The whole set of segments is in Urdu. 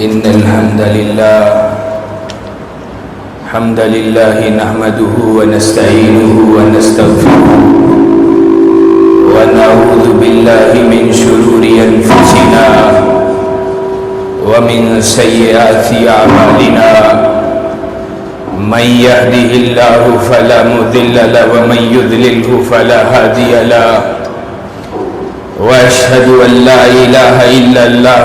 إن الحمد لله نحمده ونستعينه ونستغفره ونعوذ بالله من شرور أنفسنا ومن سيئات أعمالنا من يهده الله فلا مضل له ومن يضلله فلا هادي له وأشهد أن لا إله إلا الله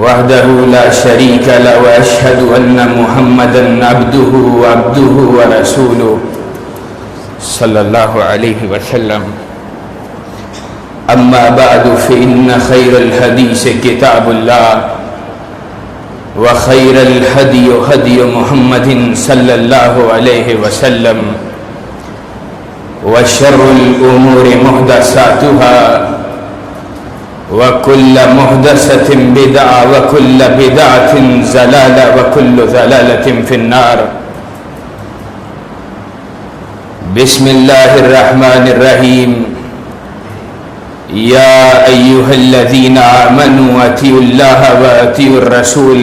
وحده لا شريك له وأشهد أن محمدا عبده ورسوله صلى الله عليه وسلم. أما بعد فإن خير الحديث كتاب الله وخير الهدي هدي محمد صلى الله عليه وسلم وشر الأمور محدثاتها وكل محدثة بدعة وكل بدعة ضلالة وكل ضلالة في النار. بسم الله الرحمن الرحيم. يا أيها الذين آمنوا أطيعوا الله وأطيعوا الرسول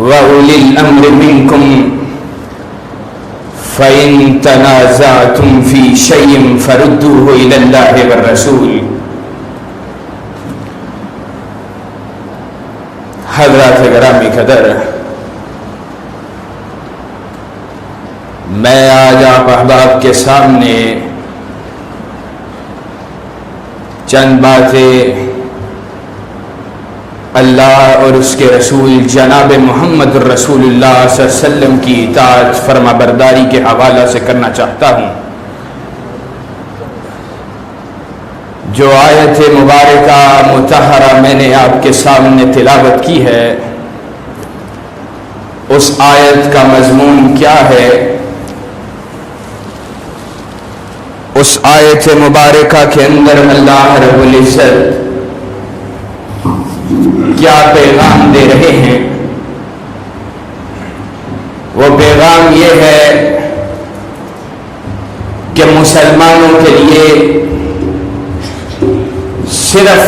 وأولي الأمر منكم فإن تنازعتم في شيء فردوه إلى الله والرسول. حضرات گرامی قدر، میں آج آپ احباب کے سامنے چند باتیں اللہ اور اس کے رسول جناب محمد الرسول اللہ صلی اللہ علیہ وسلم کی اطاعت فرما برداری کے حوالہ سے کرنا چاہتا ہوں. جو آیت مبارکہ مطہرہ میں نے آپ کے سامنے تلاوت کی ہے، اس آیت کا مضمون کیا ہے؟ اس آیت مبارکہ کے اندر اللہ رب العزت کیا پیغام دے رہے ہیں؟ وہ پیغام یہ ہے کہ مسلمانوں کے لیے صرف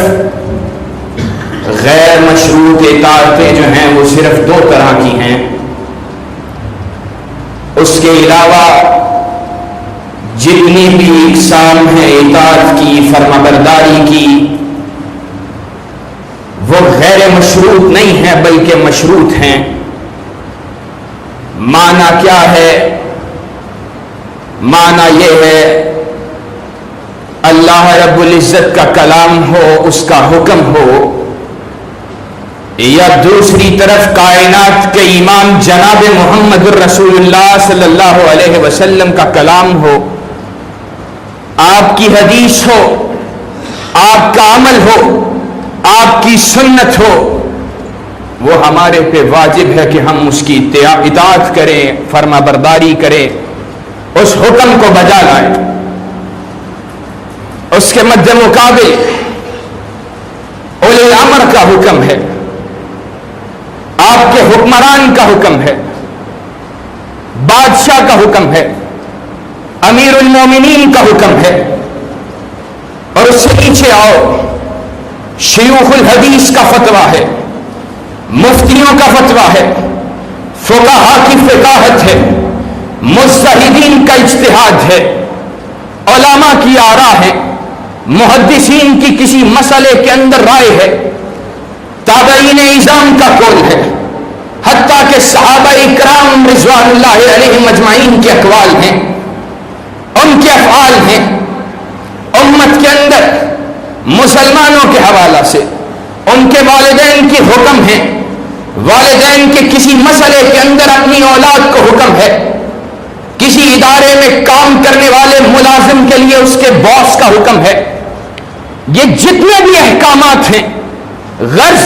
غیر مشروط اطاعتیں جو ہیں وہ صرف دو طرح کی ہیں. اس کے علاوہ جتنی بھی اقسام ہیں اطاعت کی، فرما برداری کی، وہ غیر مشروط نہیں ہیں بلکہ مشروط ہیں. معنی کیا ہے؟ معنی یہ ہے اللہ رب العزت کا کلام ہو، اس کا حکم ہو، یا دوسری طرف کائنات کے امام جناب محمد الرسول اللہ صلی اللہ علیہ وسلم کا کلام ہو، آپ کی حدیث ہو، آپ کا عمل ہو، آپ کی سنت ہو، وہ ہمارے پہ واجب ہے کہ ہم اس کی اطاعت کریں، فرما برداری کریں، اس حکم کو بجا لائیں. اس کے مد مقابل اولی الامر کا حکم ہے، آپ کے حکمران کا حکم ہے، بادشاہ کا حکم ہے، امیر المومنین کا حکم ہے. اور اس سے پیچھے آؤ، شیوخ الحدیث کا فتویٰ ہے، مفتیوں کا فتویٰ ہے، فقہا کی فقاہت ہے، مجتہدین کا اجتہاد ہے، علماء کی آراء ہے، محدثین کی کسی مسئلے کے اندر رائے ہے، تابعین اعظام کا قول ہے، حتیٰ کہ صحابہ اکرام رضوان اللہ علیہم اجمعین کے اقوال ہیں، ان کے افعال ہیں. امت کے اندر مسلمانوں کے حوالہ سے ان کے والدین کی حکم ہے، والدین کے کسی مسئلے کے اندر اپنی اولاد کو حکم ہے، کسی ادارے میں کام کرنے والے ملازم کے لیے اس کے باس کا حکم ہے. یہ جتنے بھی احکامات ہیں، غرض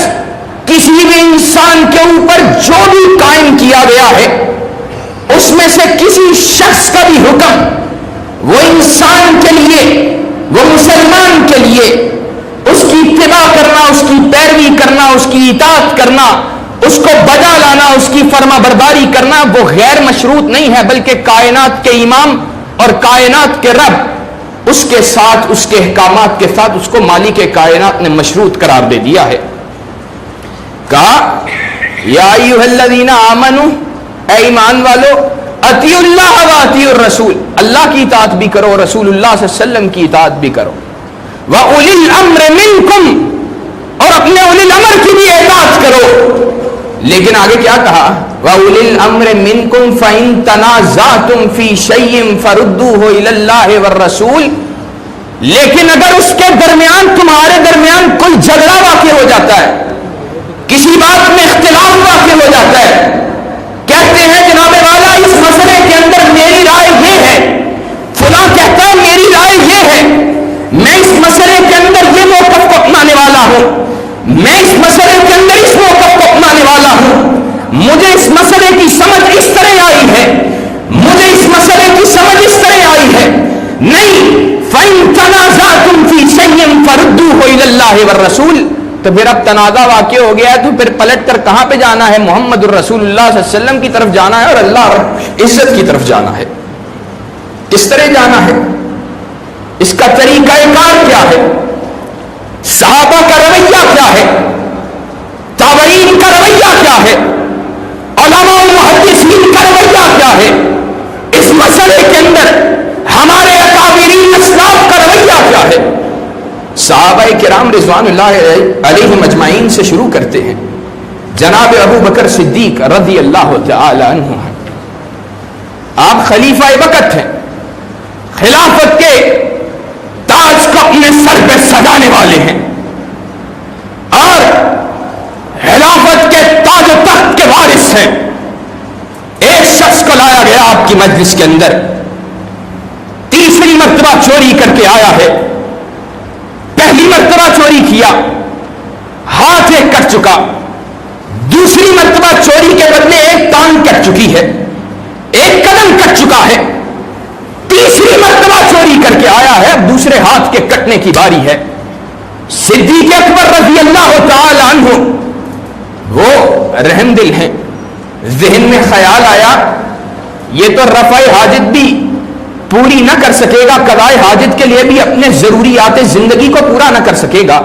کسی بھی انسان کے اوپر جو بھی قائم کیا گیا ہے، اس میں سے کسی شخص کا بھی حکم وہ انسان کے لیے، وہ مسلمان کے لیے اس کی اتباع کرنا، اس کی پیروی کرنا، اس کی اطاعت کرنا، اس کو بجا لانا، اس کی فرما برداری کرنا، وہ غیر مشروط نہیں ہے بلکہ کائنات کے امام اور کائنات کے رب اس کے ساتھ، اس کے احکامات کے ساتھ اس کو مالک کائنات نے مشروط قرار دے دیا ہے. کہا یا ایھا الذین آمنوا، اے ایمان والو، اطیعوا اللہ و اطیعوا الرسول، اللہ کی اطاعت بھی کرو، رسول اللہ صلی اللہ علیہ وسلم کی اطاعت بھی کرو. وَأُولِي الْأَمْرِ مِنْكُمْ، اور اپنے اولی الامر کی بھی اطاعت کرو. لیکن آگے کیا کہا؟ وَأُولِي الْأَمْرِ مِنْكُمْ فَإِن تَنَازَعْتُمْ فِي شَيْءٍ فَرُدُّوهُ إِلَى اللَّهِ وَالرَّسُولِ، لیکن اگر اس کے درمیان، تمہارے درمیان کوئی جھگڑا واقع ہو جاتا ہے، کسی بات میں اختلاف واقع ہو جاتا ہے، کہتے ہیں جناب والا اس مسئلے کے اندر میری رائے یہ ہے، فلاں کہتا ہے میری رائے یہ ہے، میں اس مسئلے کے اندر یہ موقف کو اپنانے والا ہوں، میں اس مسئلے کے اندر اس موقف کو اپنانے والا ہوں، مجھے اس مسئلے کی سمجھ اس طرح آئی ہے، مجھے اس مسئلے کی سمجھ اس طرح آئی ہے. نہیں، فَإِن تَنَازَعْتُمْ فِي شَيْءٍ فَرُدُّوهُ إِلَى اللَّهِ وَالرَّسُولِ، تو پھر اب تنازع واقع ہو گیا ہے تو پھر پلٹ کر کہاں پہ جانا ہے؟ محمد الرسول اللہ صلی اللہ علیہ وسلم کی طرف جانا ہے اور اللہ عزت کی طرف جانا ہے. کس طرح جانا ہے؟ اس کا طریقہ کار کیا ہے؟ صحابہ کا رویہ کیا ہے؟ تابعین کا رویہ کیا ہے؟ علماء و محدثین کا رویہ کیا ہے؟ اس مسئلے کے اندر ہمارے اکابرین اسلاف کا رویہ کیا ہے؟ صحابہ کرام رضوان اللہ علیہم اجمعین سے شروع کرتے ہیں. جناب ابو بکر صدیق رضی اللہ تعالی عنہ، آپ خلیفہ وقت ہیں، خلافت کے تاج کو اپنے سر پہ سجانے والے ہیں، اور خلافت کے تاج و تخت کے وارث ہیں. ایک شخص کو لایا گیا آپ کی مجلس کے اندر، تیسری مرتبہ چوری کر کے آیا ہے. پہلی مرتبہ چوری کیا، ہاتھ ایک کٹ چکا، دوسری مرتبہ چوری کے بدلے ایک ٹانگ کٹ چکی ہے، ایک قدم کٹ چکا ہے، تیسری مرتبہ چوری کر کے آیا ہے، اب دوسرے ہاتھ کے کٹنے کی باری ہے. صدیق اکبر رضی اللہ تعالی عنہ وہ رحم دل ہیں، ذہن میں خیال آیا یہ تو رفع حاجت بھی پوری نہ کر سکے گا، قضاء حاجت کے لیے بھی اپنے ضروریات زندگی کو پورا نہ کر سکے گا.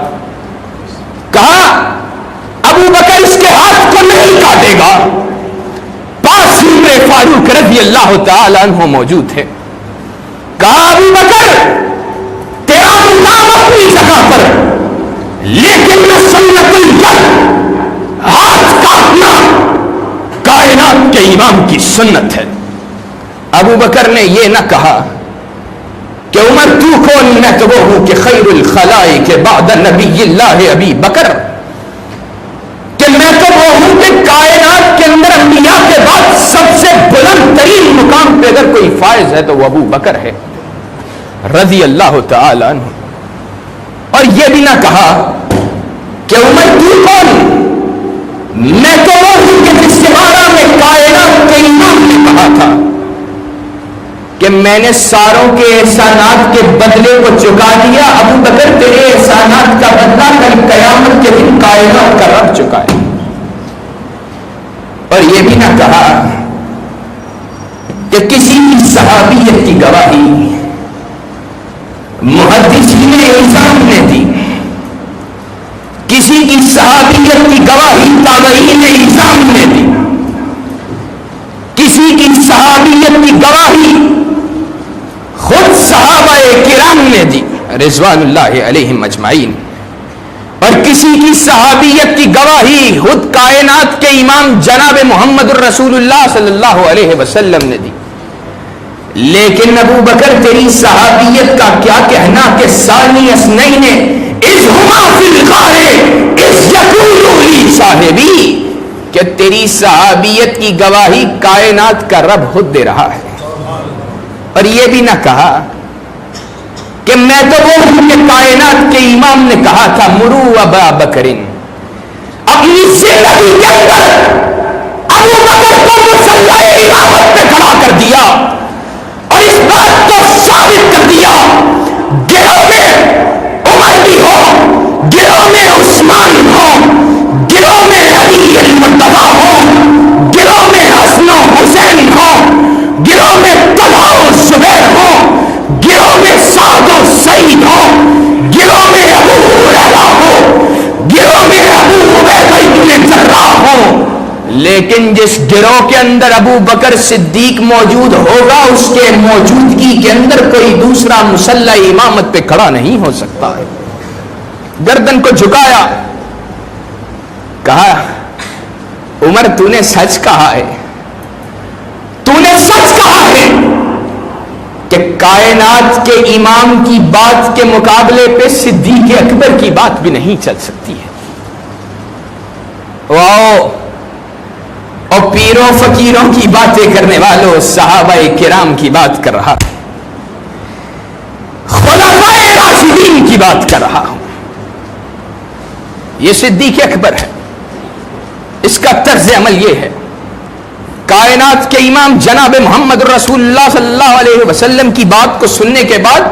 کہا ابو بکر اس کے ہاتھ کو نہیں کاٹے گا. پاس عمر فاروق رضی اللہ تعالی عنہ موجود ہے. کہا ابو بکر تیرا نام اپنی جگہ پر، لیکن میں سنت الجد، ہاتھ کاٹنا کائنات کے امام کی سنت ہے. ابو بکر نے یہ نہ کہا کہ عمر تو کون، میں تو وہ ہوں کہ خیر الخلائق بعد نبی اللہ ابی بکر، کہ میں تو وہ ہوں کہ کائنات کے اندر انبیاء کے بعد سب سے بلند ترین مقام پہ اگر کوئی فائز ہے تو وہ ابو بکر ہے رضی اللہ تعالی عنہ. اور یہ بھی نہ کہا کہ عمر تو کون، میں تو وہ ہوں کہ جس کے بارے میں کائنات کے امام نے کہا تھا کہ میں نے ساروں کے احسانات کے بدلے کو چکا دیا، ابو بکر تیرے احسانات کا بدلہ کل قیامت کے دن کائنات کا رب چکائے. اور یہ بھی نہ کہا کہ کسی کی صحابیت کی گواہی محدثین الزام نے دی، کسی کی صحابیت کی گواہی تابعین الزام نے دی، کسی کی صحابیت کی گواہی خود صحابہ کرام نے دی رضوان اللہ علیہم اجمعین، اور کسی کی صحابیت کی گواہی خود کائنات کے امام جناب محمد الرسول اللہ صلی اللہ علیہ وسلم نے دی. لیکن ابو بکر تیری صحابیت کا کیا کہنا کہ ثانی اثنین اذ ہما فی الغار اذ یقول لی صاحبی، کہ تیری صحابیت کی گواہی کائنات کا رب خود دے رہا ہے. اور یہ بھی نہ کہا کہ میں تو وہ ہوں کہ کائنات کے امام نے کہا تھا مرو ابا بکر، اپنی زندگی کے اندر ابو بکر کو مصلی امامت پہ کھڑا کر دیا اور اس بات کو ثابت کر دیا، گروہ میں عمر بھی ہو، گروہ میں عثمان ہو، گروہ میں علی المرتضیٰ ہو، گروہ میں حسن و حسین ہو، گروہ میں طلحہ و زبیر ہو، گروہ میں سعد و لیکن جس گروہ کے اندر ابو بکر صدیق موجود ہوگا اس کے موجودگی کے اندر کوئی دوسرا مسلح امامت پہ کھڑا نہیں ہو سکتا ہے. گردن کو جھکایا, کہا عمر تو نے سچ کہا ہے, تو نے سچ کہا ہے کہ کائنات کے امام کی بات کے مقابلے پہ صدیق اکبر کی بات بھی نہیں چل سکتی ہے. واؤ, اور پیروں فقیروں کی باتیں کرنے والوں صحابہ کرام کی بات کر رہا, خلفائے راشدین کی بات کر رہا ہوں. یہ صدیق اکبر ہے. اس کا طرز عمل یہ ہے, کائنات کے امام جناب محمد رسول اللہ صلی اللہ علیہ وسلم کی بات کو سننے کے بعد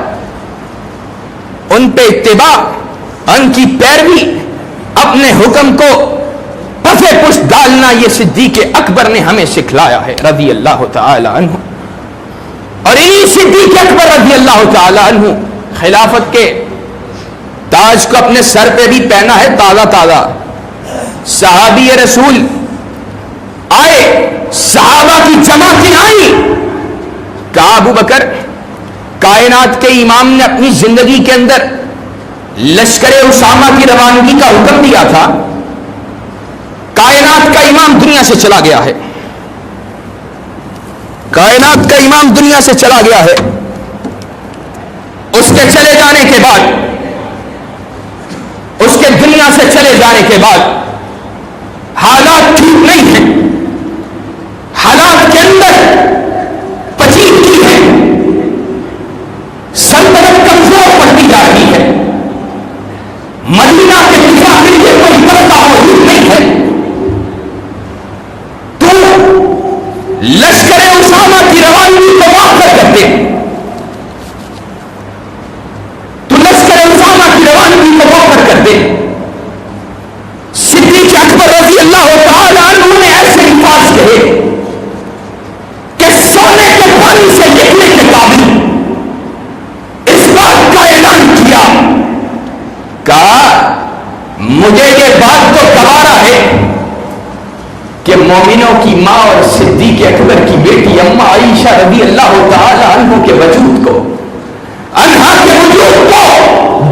ان پہ اتباع, ان کی پیروی, اپنے حکم کو پسے پشت ڈالنا, یہ صدیق اکبر نے ہمیں سکھلایا ہے رضی اللہ تعالی عنہ. اور انہی صدیق اکبر رضی اللہ تعالی عنہ خلافت کے تاج کو اپنے سر پہ بھی پہنا ہے تازہ تازہ. صحابی رسول آئے, صحابہ کی جماعتیں آئیں, کہا ابو بکر کائنات کے امام نے اپنی زندگی کے اندر لشکر اسامہ کی روانگی کا حکم دیا تھا, کائنات کا امام دنیا سے چلا گیا ہے, کائنات کا امام دنیا سے چلا گیا ہے. اس کے چلے جانے کے بعد, اس کے دنیا سے چلے جانے کے بعد حالات ٹھیک نہیں ہیں, حالات کے اندر پچیدگی ہے, سلطنت کمزور پڑتی جا رہی ہے, مدینہ کے دفاع کے لیے کوئی بستہ موجود نہیں ہے. لشکر اسامہ کی روانگی کو مؤخر کر دے, تو لشکر اسامہ کی روانگی کو مؤخر کر دے. صدیق اکبر رضی اللہ تعالی عنہ نے ایسے الفاظ کہے کہ سونے کے پانی سے لکھنے کے قابل اس بات کا اعلان کیا, کہا مجھے یہ بات تو گوارا ہے کہ مومنوں کی ماں اور صدیق اکبر کی بیٹی اما عائشہ رضی اللہ تعالی عنہ کے وجود کو, انہا کے وجود کو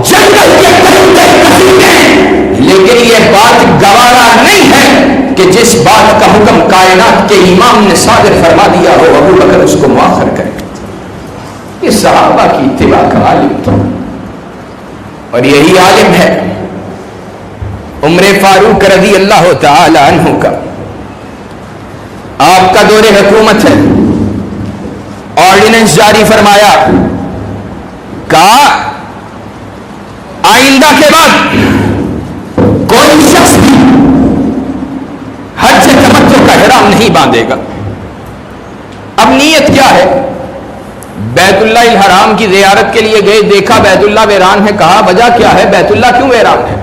جنگل کے پرندے قصیدے ہیں, لیکن یہ بات گوارا نہیں ہے کہ جس بات کا حکم کائنات کے امام نے صادر فرما دیا ہو ابو بکر اس کو مؤخر کرے. یہ صحابہ کی اتباع کا عالم تھا, اور یہی عالم ہے عمر فاروق رضی اللہ تعالی عنہ کا. آپ کا دور حکومت ہے, آرڈیننس جاری فرمایا, کہا آئندہ کے بعد کوئی شخص بھی حج تمتع کا احرام نہیں باندھے گا. اب نیت کیا ہے؟ بیت اللہ الحرام کی زیارت کے لیے گئے, دیکھا بیت اللہ ویران ہے, کہا وجہ کیا ہے, بیت اللہ کیوں ویران ہے؟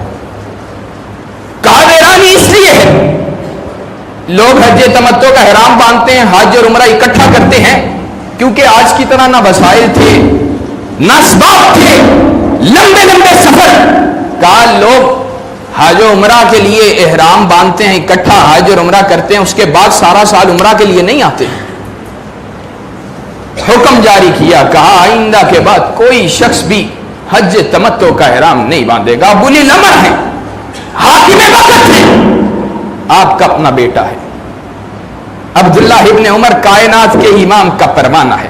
کہا ویرانی اس لیے ہے لوگ حج تمتع کا احرام باندھتے ہیں, حج اور عمرہ اکٹھا کرتے ہیں, کیونکہ آج کی طرح نہ وسائل تھے نہ اسباب تھے, لمبے لمبے سفر. کہا لوگ حج و عمرہ کے لیے احرام باندھتے ہیں, اکٹھا حج اور عمرہ کرتے ہیں, اس کے بعد سارا سال عمرہ کے لیے نہیں آتے. حکم جاری کیا, کہا آئندہ کے بعد کوئی شخص بھی حج تمتع کا احرام نہیں باندھے گا. بلی الامر ہے, حاکم وقت ہے, آپ کا اپنا بیٹا ہے عبداللہ ابن عمر, کائنات کے امام کا پروانہ ہے,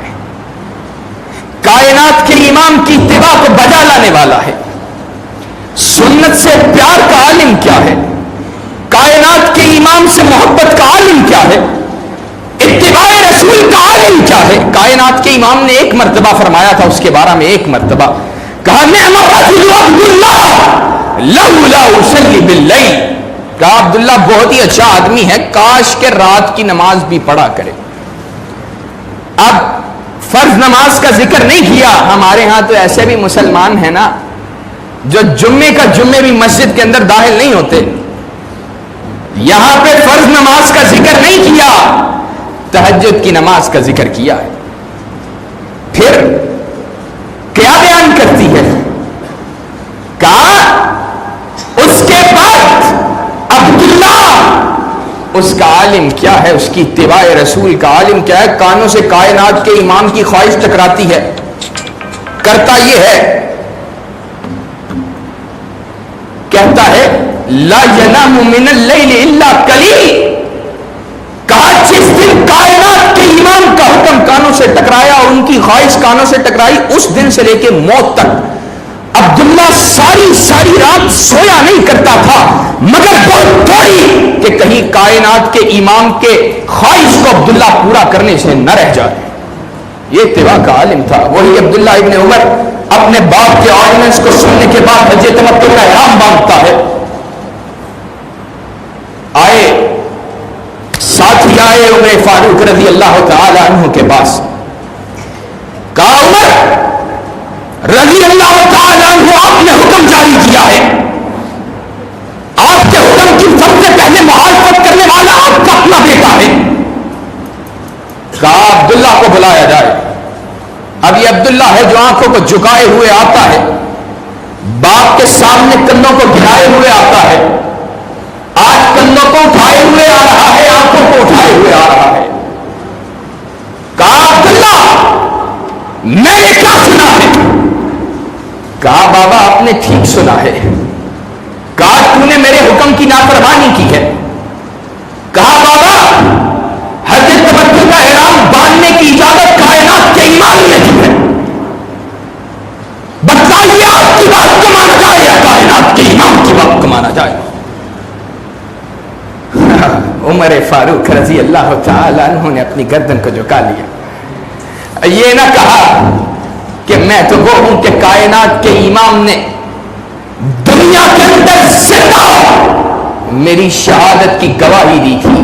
کائنات کے امام کی اتباع کو بجا لانے والا ہے. سنت سے پیار کا عالم کیا ہے, کائنات کے امام سے محبت کا عالم کیا ہے, اتباع رسول کا عالم کیا ہے. کائنات کے امام نے ایک مرتبہ فرمایا تھا اس کے بارے میں, ایک مرتبہ کہا نعم الرجل عبداللہ لولا اصلی باللیل, کہا عبداللہ بہت ہی اچھا آدمی ہے, کاش کہ رات کی نماز بھی پڑھا کرے. اب فرض نماز کا ذکر نہیں کیا, ہمارے ہاں تو ایسے بھی مسلمان ہیں نا جو جمعے کا جمعے بھی مسجد کے اندر داخل نہیں ہوتے. یہاں پہ فرض نماز کا ذکر نہیں کیا, تہجد کی نماز کا ذکر کیا ہے. پھر کیا بیان کرتی ہے, کہا اس کے بعد عبداللہ اس کا عالم کیا ہے، اس کی اتباع رسول کا عالم کیا ہے؟ کانوں سے کائنات کے امام کی خواہش ٹکراتی ہے، کرتا یہ ہے، کہتا ہے لا ینام من اللیل الا قلیل، کہا جس دن کائنات کے امام کا حکم کانوں سے ٹکرایا اور ان کی خواہش کانوں سے ٹکرائی، اس دن سے لے کے موت تک عبداللہ ساری رات سویا نہیں کرتا تھا، مگر بہت تھوڑی کہ کہیں کائنات کے امام کے خواہش کو عبداللہ پورا کرنے سے نہ رہ جائے۔ یہ اتباع کا عالم تھا۔ وہی عبداللہ ابن عمر اپنے باپ کے آرڈیننس کو سننے کے بعد حج تمتع کا احرام باندھتا ہے، ساتھی آئے عمر فاروق رضی اللہ تعالی عنہ کے پاس، کہا عمر رضی اللہ تعالی عنہ آپ نے حکم جاری کیا ہے، آپ کے حکم کی سب سے پہلے مخالفت کرنے والا آپ کا اپنا بیٹا ہے۔ کہا عبداللہ کو بلایا جائے۔ اب یہ عبداللہ ہے جو آنکھوں کو جھکائے ہوئے آتا ہے، باپ کے سامنے کندھوں کو گرائے ہوئے آتا ہے، آج کندھوں کو اٹھائے ہوئے آ رہا ہے، آنکھوں کو اٹھائے ہوئے آ رہا ہے۔ کہا عبداللہ میں نے کیا سنا ہے؟ کہا بابا آپ نے ٹھیک سنا ہے۔ کہا تو نے میرے حکم کی نافرمانی کی ہے۔ کہا بابا حج تمتع کا احرام باندھنے کی اجازت کائنات کے امام نے دی ہے، بتائیے آپ کی بات کو مانا جائے یا کائنات کے امام کی بات کو مانا جائے؟ عمر فاروق رضی اللہ تعالی عنہ نے اپنی گردن کو جھکا لیا۔ یہ نہ کہا کہ میں تو وہ ہوں کہ کائنات کے امام نے دنیا کے اندر زندہ میری شہادت کی گواہی دی تھی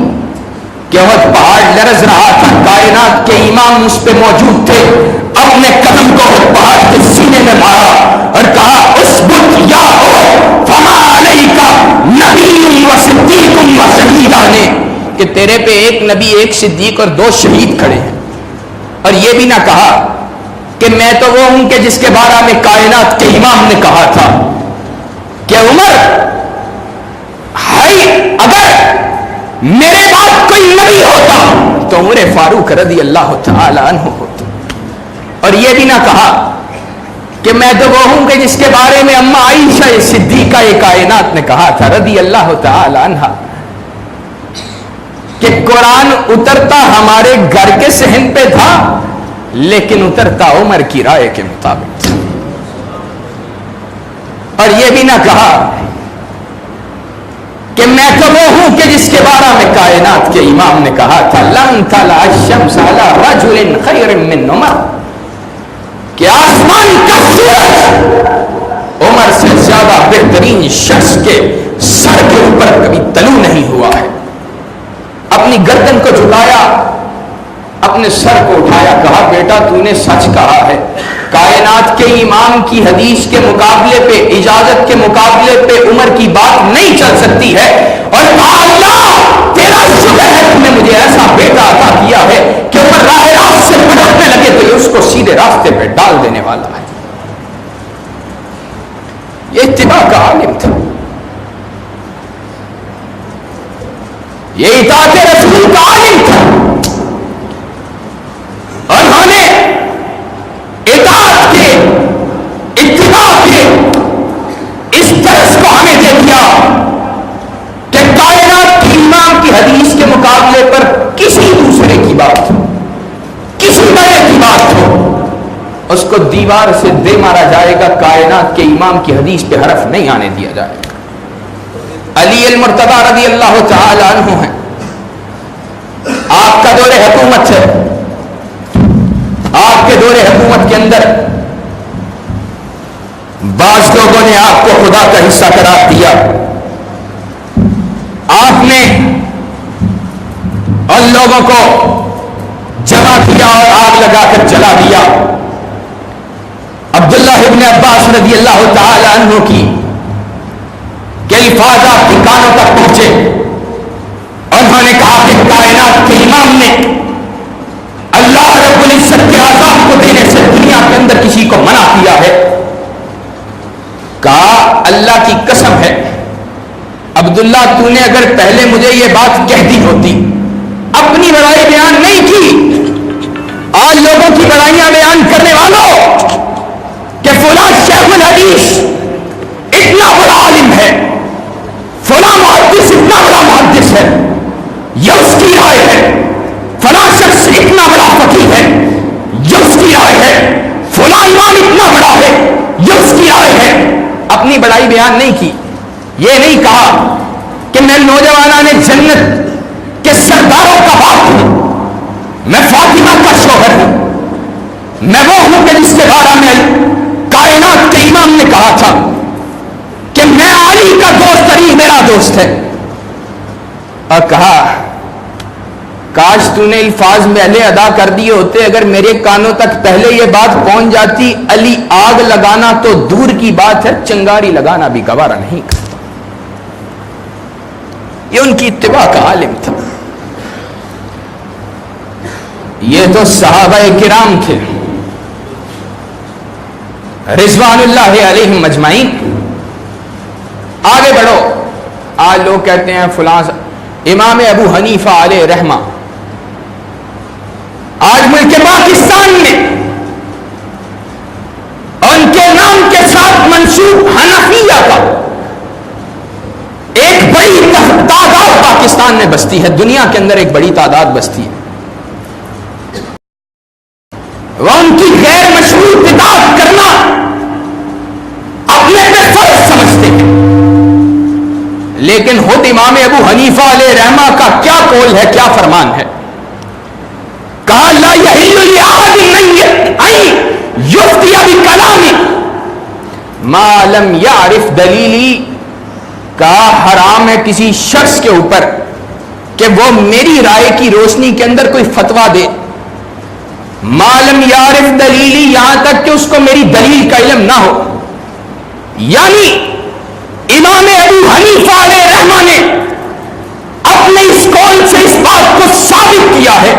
کہ وہ پہاڑ لرز رہا تھا، کائنات کے امام اس پہ موجود تھے، اپنے قدم کو پہاڑ کے سینے میں مارا اور کہا اسبت یا ہو فما علیک نبی و صدیق و شہیدان، کہ تیرے پہ ایک نبی، ایک صدیق اور 2 شہید کھڑے ہیں۔ اور یہ بھی نہ کہا کہ میں تو وہ ہوں کہ جس کے بارے میں کائنات کے امام نے کہا تھا کہ عمر اگر میرے بعد کوئی نبی ہوتا تو عمر فاروق رضی اللہ تعالی عنہ ہوتا۔ اور یہ بھی نہ کہا کہ میں تو وہ ہوں کہ جس کے بارے میں اما عائشہ صدیقہ کائنات نے کہا تھا رضی اللہ تعالی عنہ کہ قرآن اترتا ہمارے گھر کے صحن پہ تھا لیکن اترتا عمر کی رائے کے مطابق تھا۔ اور یہ بھی نہ کہا کہ میں تو وہ ہوں کہ جس کے بارے میں کائنات کے امام نے کہا تھا لن طلع الشمس علی رجل خیر من عمر، کہ آسمان کا سورج عمر سے زیادہ بہترین شخص کے سر کے اوپر کبھی طلوع نہیں ہوا ہے۔ اپنی گردن کو جھکایا، اپنے سر کو اٹھایا، کہا بیٹا تو نے سچ کہا ہے، کائنات کے امام کی حدیث کے مقابلے پہ، اجازت کے مقابلے پہ عمر کی بات نہیں چل سکتی ہے۔ اور اللہ تیرا شکر ہے تم نے مجھے ایسا بیٹا عطا کیا ہے کہ عمر راہ راست سے بھٹکنے لگے تو یہ اس کو سیدھے راستے پہ ڈال دینے والا ہے۔ یہ اتباع کا عالم تھا، یہ اطاعت رسول کا عالم تھا، اور انہوں نے اطاعت کے، اتباع کے اس طرز کو ہمیں دے دیا کہ کائنات کے امام کی حدیث کے مقابلے پر کسی دوسرے کی بات ہو، کسی بڑے کی بات ہو، اس کو دیوار سے دے مارا جائے گا، کائنات کے امام کی حدیث پہ حرف نہیں آنے دیا جائے گا۔ علی المرتضی رضی اللہ تعالی عنہ ہے، آپ کا دور حکومت ہے، آپ کے دور حکومت کے اندر بعض لوگوں نے آپ کو خدا کا حصہ قرار دیا، آپ نے ان لوگوں کو جمع کیا اور آگ لگا کر جلا دیا۔ عبداللہ ابن عباس رضی اللہ تعالی عنہ کی کہ الفاظ آپ کے کانوں تک پہنچے، انہوں نے کہا کہ کائنات کے امام نے اللہ رب العزت کے عذاب کو دینے سے دنیا کے اندر کسی کو منع کیا ہے۔ کہا اللہ کی قسم ہے عبداللہ تو نے اگر پہلے مجھے یہ بات کہہ دی ہوتی، اپنی بڑائی بیان نہیں کی، آج لوگوں کی بڑائیاں بیان کرنے والوں کہ فلاں شیخ الحدیث اتنا بڑا عالم ہے، فلاں محدث اتنا بڑا محدث ہے، یہ اس کی رائے ہے، فلاں شخص اتنا بڑا فقیہ ہے، یہ اس کی رائے ہے، فلاں امام اتنا بڑا ہے، یہ اس کی رائے ہے. اپنی بڑائی بیان نہیں کی. یہ نہیں کہا کہ میں نوجوانان جنت کے سرداروں کا باپ ہوں، میں فاطمہ کا شوہر ہوں، میں وہ ہوں کہ جس کے بارے میں کائنات کے امام نے کہا تھا کہ میں علی کا دوست، علی میرا دوست ہے. اور کہا کاش تو نے الفاظ میں علیہ ادا کر دیے ہوتے، اگر میرے کانوں تک پہلے یہ بات پہنچ جاتی، علی آگ لگانا تو دور کی بات ہے، چنگاری لگانا بھی گوارا نہیں کرتا. یہ ان کی اتباع کا عالم تھا. یہ تو صحابہ کرام تھے رضوان اللہ علیہم اجمعین. آگے بڑھو. آج لوگ کہتے ہیں فلاں امام ابو حنیفہ علیہ رحمہ آج ملک پاکستان میں ان کے نام کے ساتھ منسوب حنفیہ کا ایک بڑی تعداد پاکستان میں بستی ہے، دنیا کے اندر ایک بڑی تعداد بستی ہے. وہ ان کی غیر مشروع کتاب کرنا اپنے پہ فرض سمجھتے ہیں. لیکن خود امام ابو حنیفہ علیہ رحمہ کا کیا قول ہے، کیا فرمان ہے؟ کہا لا یحل لأحد ان یفتی بکلامی ما لم یعرف دلیلی. کہا حرام ہے کسی شخص کے اوپر کہ وہ میری رائے کی روشنی کے اندر کوئی فتویٰ دے، ما لم یعرف دلیلی، یہاں تک کہ اس کو میری دلیل کا علم نہ ہو. یعنی امام ابو حنیفہ علیہ رحمہ نے اپنے اس قول سے اس بات کو ثابت کیا ہے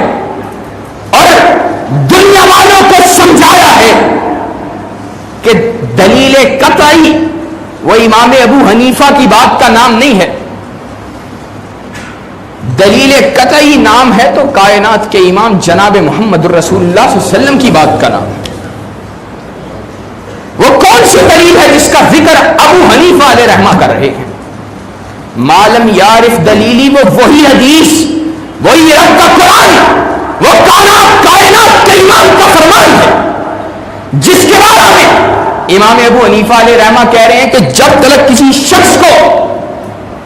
اور دنیا والوں کو سمجھایا ہے کہ دلیل قطعی وہ امام ابو حنیفہ کی بات کا نام نہیں ہے. دلیل قطعی نام ہے تو کائنات کے امام جناب محمد الرسول اللہ صلی اللہ علیہ وسلم کی بات کا نام ہے. وہ کون سی دلیل ہے جس کا ذکر ابو حنیفہ علیہ رحمہ کر رہے ہیں؟ معلم یارف دلیلی، وہ وہی حدیث، وہی رب کا قرآن، وہ کائنات کے امام کا فرمان ہے جس کے بارے میں امام ابو حنیفہ علیہ رحمہ کہہ رہے ہیں کہ جب تک کسی شخص کو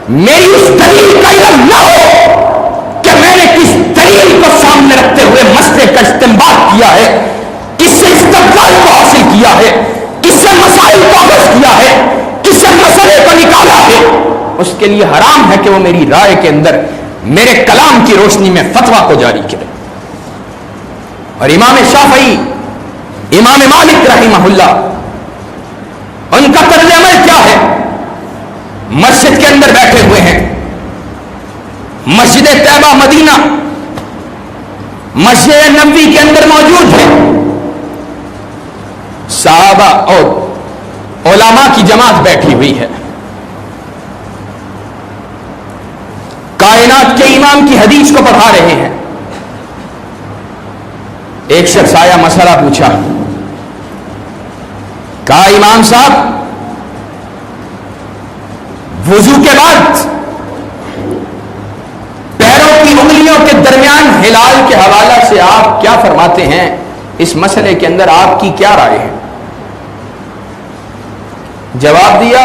میری اس دلیل کا علم نہ ہو کہ میں نے کس دلیل کو سامنے رکھتے ہوئے مسئلے کا استنباط کیا ہے، کس سے استدلال کو حاصل کیا ہے، کس سے مسائل کو اخذ کیا ہے، کس سے مسئلے کو نکالا ہے، اس کے لیے حرام ہے کہ وہ میری رائے کے اندر میرے کلام کی روشنی میں فتویٰ کو جاری کرے. اور امام شافعی، امام مالک رحمہ اللہ، ان کا طرز عمل کیا ہے؟ مسجد کے اندر بیٹھے ہوئے ہیں، مسجد طیبہ مدینہ مسجد نبوی کے اندر موجود ہے، صحابہ اور علماء کی جماعت بیٹھی ہوئی ہے، کائنات کے امام کی حدیث کو پڑھا رہے ہیں. ایک شخص آیا، مسئلہ پوچھا، کہا امام صاحب وضو کے بعد پیروں کی انگلیوں کے درمیان ہلال کے حوالے سے آپ کیا فرماتے ہیں؟ اس مسئلے کے اندر آپ کی کیا رائے ہے؟ جواب دیا،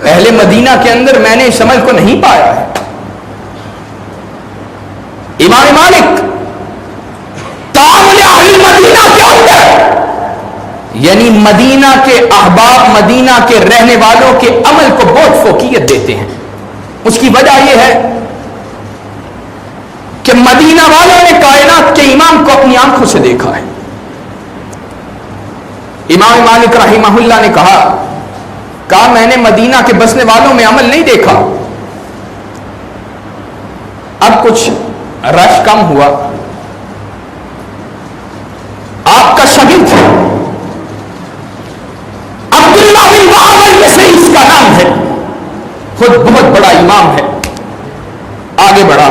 اہل مدینہ کے اندر میں نے اس عمل کو نہیں پایا ہے. امام مالک تعامل اہل مدینہ کے اندر، یعنی مدینہ کے احباب، مدینہ کے رہنے والوں کے عمل کو بہت فوقیت دیتے ہیں. اس کی وجہ یہ ہے کہ مدینہ والوں نے کائنات کے امام کو اپنی آنکھوں سے دیکھا ہے. امام مالک رحمہ اللہ نے کہا میں نے مدینہ کے بسنے والوں میں عمل نہیں دیکھا. اب کچھ رش کم ہوا، آپ کا شاگرد عبداللہ بن وہب المصری اس کا نام ہے، خود بہت بڑا امام ہے. آگے بڑھا.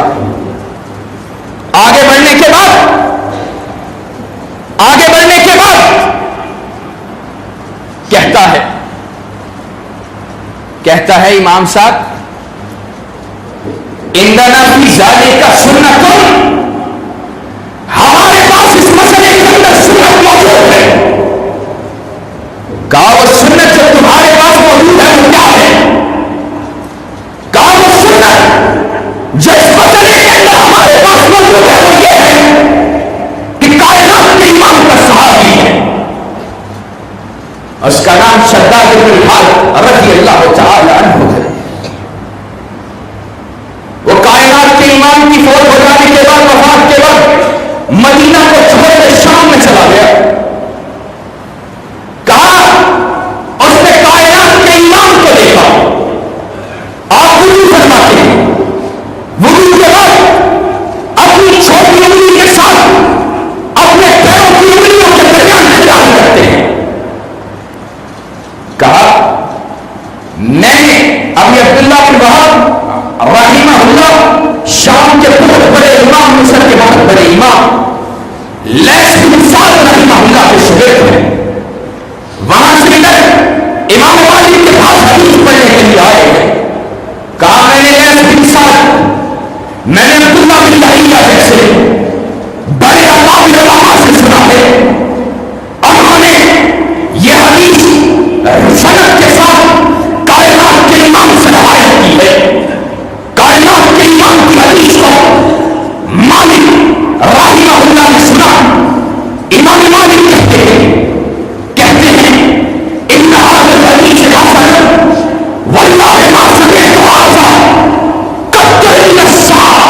آگے بڑھنے کے بعد کہتا ہے امام صاحب اندنا فی ذالک سنت، ہمارے پاس اس مسئلے کے اندر سنت موجود ہے. کہا وہ سنت جو تمہارے پاس موجود ہے وہ کیا ہے؟ کہا وہ سنت جو اس مسئلے کے اندر ہمارے پاس موجود ہے وہ یہ ہے کہ کائنات کے امام کا صحابی ہے، اس کا نام شداد بن الحارث رضی اللہ تعالی عنہ ہے. وہ کائنات کے امام کی فوت ہو جانے کے بعد، وفات کے بعد مدینہ کو چھوڑ کے شام میں چلا گیا. کہا اس نے کائنات کے امام کو دیکھا. آپ وضو فرماتے ہیں، وضو کے بعد اپنی چھوٹی انگلی کے ساتھ اپنے پیروں کی انگلیوں کے درمیان خیال کرتے ہیں. کہا میں نے ابی عبداللہ بن وہاب رحمہ اللہ شام کے بہت بڑے امام، مصر کے بہت بڑے امام لیث بن سعد رحمہ اللہ کے شاگرد ہیں. وہاں سے ادھر امام مالک کے پاس حدیث پڑھنے کے لیے آئے ہیں. کہا میں نے لیث بن سعد، میں نے عبداللہ بن لہیہ جیسے بڑے اکابر علماء سے سنا ہے، انہوں نے یہ حدیث سند کے ساتھ کائنات کے امام سے روایت کی ہے. کائنات کے امام کی حدیث کو مالک رحمہ اللہ نے سنا. امام مالک کہتے ہیں ان هذا الحديث حسن والله ما سمعت هذا قط الا الساعه.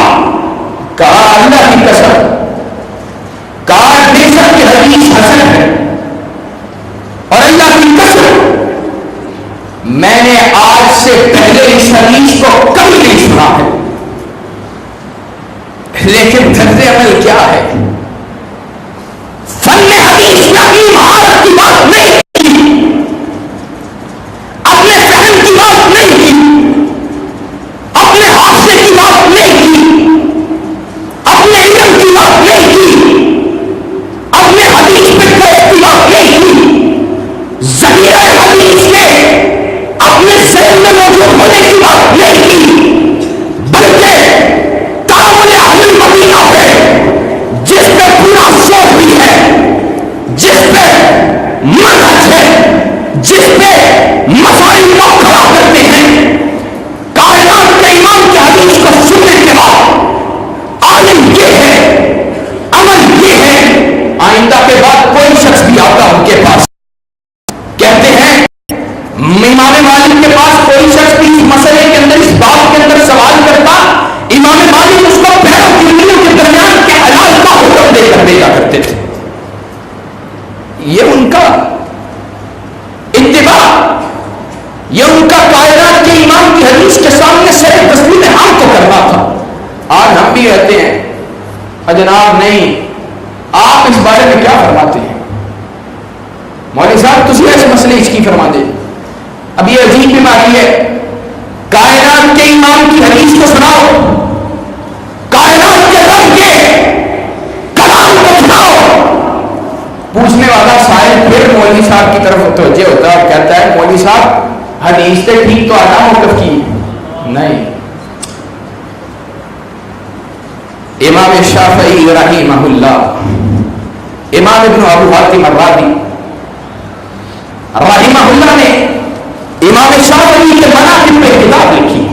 کہا اللہ کی قسم، کہا بے شک یہ حدیث حسن ہے، اور اللہ کی قسم میں نے آج سے پہلے اس حدیث کو کبھی نہیں سنا ہے. لیکن طرز عمل کیا ہے؟ فن حدیث میں اپنی مہارت کی بات نہیں کی، اپنے فہم کی بات نہیں کی، اپنے حافظے کی بات نہیں کی، اپنے علم کی بات نہیں کی، اپنے حدیث میں کیف کی بات نہیں کی. ذخیرہ حدیث کے اپنے ذہن میں موجود ہونے کی بات نہیں کی، بلکہ تعامل اہل المدینہ پہ جس پہ پورا زور بھی ہے، جس پہ منہج ہے، جس پہ مسائل کو کھڑا کرتے ہیں، کائنات کے امام کی حدیث کو سننے کے بعد عالم یہ ہے، عمل یہ ہے. آئندہ کے بعد کوئی شخص بھی آتا ان کے پاس، کہتے ہیں امام مالک کے پاس کوئی شخص بھی اس مسئلے کے اندر، اس بات کے اندر سوال کرتا، امام مالک اس کو پیروں کی انگلیوں کے درمیان کے حلال کا حکم دے کر بھیجا کرتے تھے. یہ ان کا اتباع، یہ ان کا کائنات کے امام کی حدیث کے سامنے سے تسلیم حال کو کرنا تھا. آج ہم بھی کہتے ہیں جناب نہیں، آپ اس بارے میں کیا فرماتے ہیں؟ مولوی صاحب تسی ایسے مسئلے اس کی فرما دے. اب یہ عجیب بیماری ہے، کائنات کے امام کی حدیث کو سناؤ، کائنات کے رب کے کلام کو سناؤ. پوچھنے والا سائل پھر مولوی صاحب کی طرف متوجہ ہوتا ہے اور کہتا ہے مولوی صاحب حدیث سے ٹھیک تو آنا موقف کی نہیں. امام شافعی رحمہ اللہ، امام ابن ابو حاتم الرازی رحمہ اللہ نے امام شافعی کے مناقب پہ کتاب لکھی.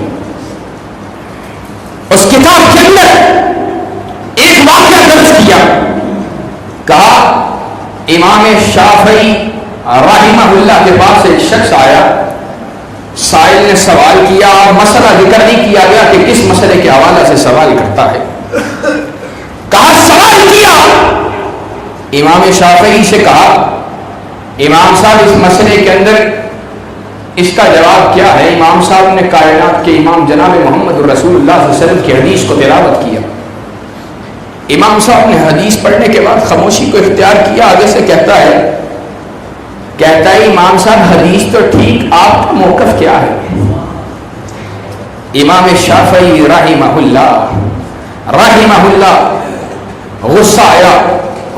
اس کتاب کے اندر ایک واقعہ درج کیا. کہا امام شافعی رحمہ اللہ کے پاس ایک شخص آیا، سائل نے سوال کیا اور مسئلہ ذکر نہیں کیا گیا کہ کس مسئلے کے حوالے سے سوال کرتا ہے. کہا سوال کیا، امام شافعی سے کہا امام صاحب اس مسئلے کے اندر اس کا جواب کیا ہے؟ امام صاحب نے کائنات کے امام جناب محمد رسول اللہ صلی اللہ علیہ وسلم کی حدیث کو تلاوت کیا. امام صاحب نے حدیث پڑھنے کے بعد خاموشی کو اختیار کیا. آگے سے کہتا ہے کہتا ہے امام صاحب حدیث تو ٹھیک، آپ کا موقف کیا ہے؟ امام شافعی رحمہ اللہ غصہ آیا،